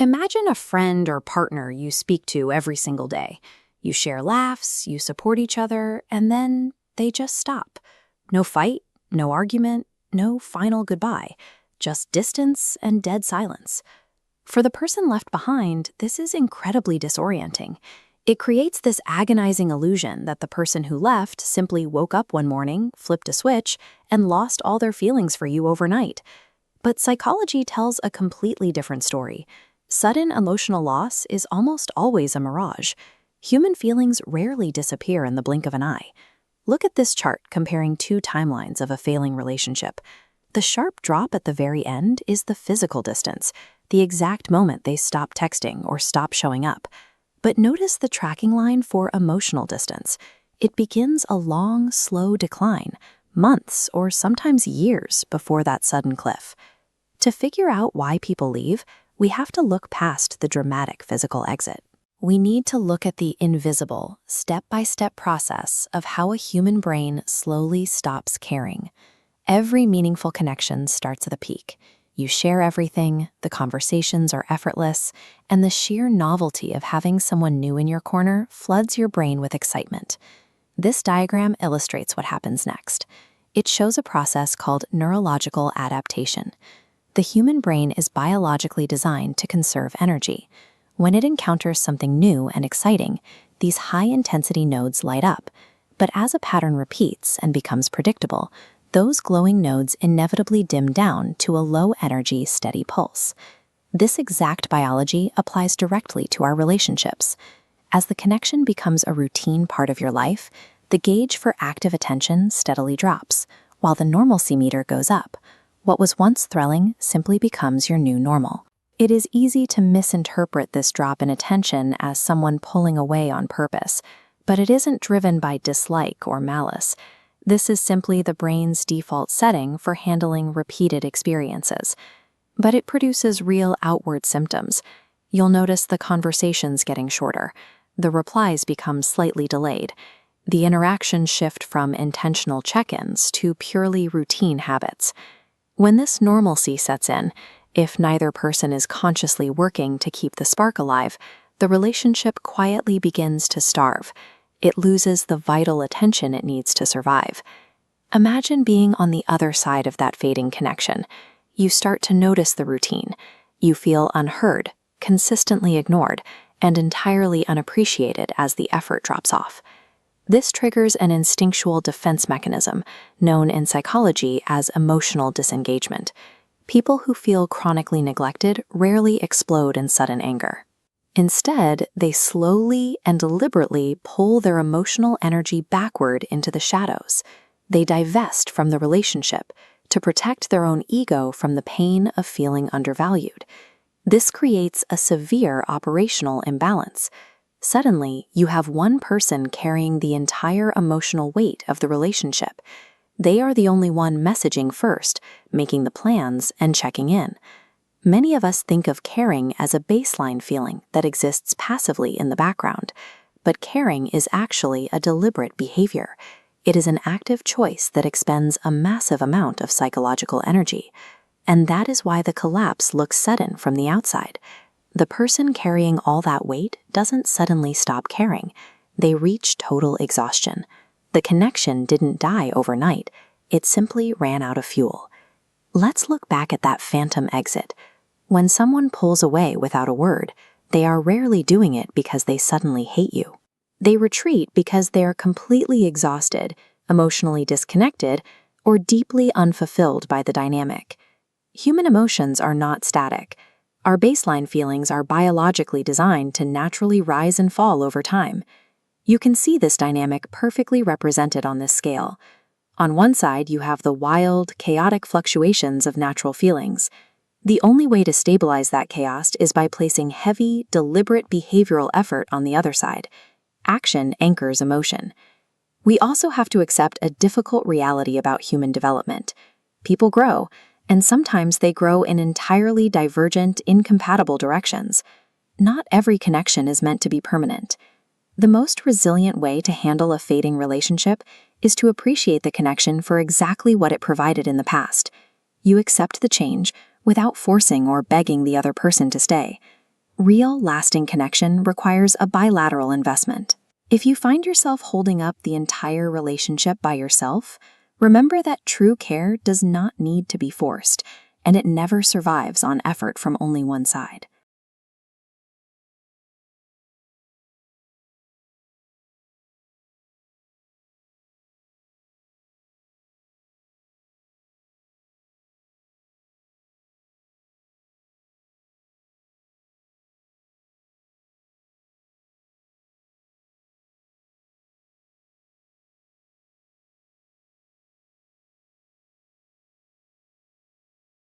Imagine a friend or partner you speak to every single day. You share laughs, you support each other, and then they just stop. No fight, no argument, no final goodbye, just distance and dead silence. For the person left behind, this is incredibly disorienting. It creates this agonizing illusion that the person who left simply woke up one morning, flipped a switch, and lost all their feelings for you overnight. But psychology tells a completely different story. Sudden emotional loss is almost always a mirage. Human feelings rarely disappear in the blink of an eye. Look at this chart comparing two timelines of a failing relationship. The sharp drop at the very end is the physical distance, the exact moment they stop texting or stop showing up. But notice the tracking line for emotional distance. It begins a long, slow decline, months or sometimes years before that sudden cliff. To figure out why people leave, we have to look past the dramatic physical exit. We need to look at the invisible, step-by-step process of how a human brain slowly stops caring. Every meaningful connection starts at a peak. You share everything, the conversations are effortless, and the sheer novelty of having someone new in your corner floods your brain with excitement. This diagram illustrates what happens next. It shows a process called neurological adaptation. The human brain is biologically designed to conserve energy. When it encounters something new and exciting, these high-intensity nodes light up. But as a pattern repeats and becomes predictable, those glowing nodes inevitably dim down to a low-energy, steady pulse. This exact biology applies directly to our relationships. As the connection becomes a routine part of your life, the gauge for active attention steadily drops, while the normalcy meter goes up. What was once thrilling simply becomes your new normal. It is easy to misinterpret this drop in attention as someone pulling away on purpose, but it isn't driven by dislike or malice. This is simply the brain's default setting for handling repeated experiences. But it produces real outward symptoms. You'll notice the conversations getting shorter. The replies become slightly delayed. The interactions shift from intentional check-ins to purely routine habits. When this normalcy sets in, if neither person is consciously working to keep the spark alive, the relationship quietly begins to starve. It loses the vital attention it needs to survive. Imagine being on the other side of that fading connection. You start to notice the routine. You feel unheard, consistently ignored, and entirely unappreciated as the effort drops off. This triggers an instinctual defense mechanism, known in psychology as emotional disengagement. People who feel chronically neglected rarely explode in sudden anger. Instead, they slowly and deliberately pull their emotional energy backward into the shadows. They divest from the relationship to protect their own ego from the pain of feeling undervalued. This creates a severe operational imbalance. Suddenly, you have one person carrying the entire emotional weight of the relationship. They are the only one messaging first, making the plans, and checking in. Many of us think of caring as a baseline feeling that exists passively in the background, but caring is actually a deliberate behavior. It is an active choice that expends a massive amount of psychological energy. And that is why the collapse looks sudden from the outside. The person carrying all that weight doesn't suddenly stop caring. They reach total exhaustion. The connection didn't die overnight. It simply ran out of fuel. Let's look back at that phantom exit. When someone pulls away without a word, they are rarely doing it because they suddenly hate you. They retreat because they are completely exhausted, emotionally disconnected, or deeply unfulfilled by the dynamic. Human emotions are not static. Our baseline feelings are biologically designed to naturally rise and fall over time. You can see this dynamic perfectly represented on this scale. On one side, you have the wild, chaotic fluctuations of natural feelings. The only way to stabilize that chaos is by placing heavy, deliberate behavioral effort on the other side. Action anchors emotion. We also have to accept a difficult reality about human development. People grow, and sometimes they grow in entirely divergent, incompatible directions. Not every connection is meant to be permanent. The most resilient way to handle a fading relationship is to appreciate the connection for exactly what it provided in the past. You accept the change without forcing or begging the other person to stay. Real, lasting connection requires a bilateral investment. If you find yourself holding up the entire relationship by yourself, remember that true care does not need to be forced, and it never survives on effort from only one side.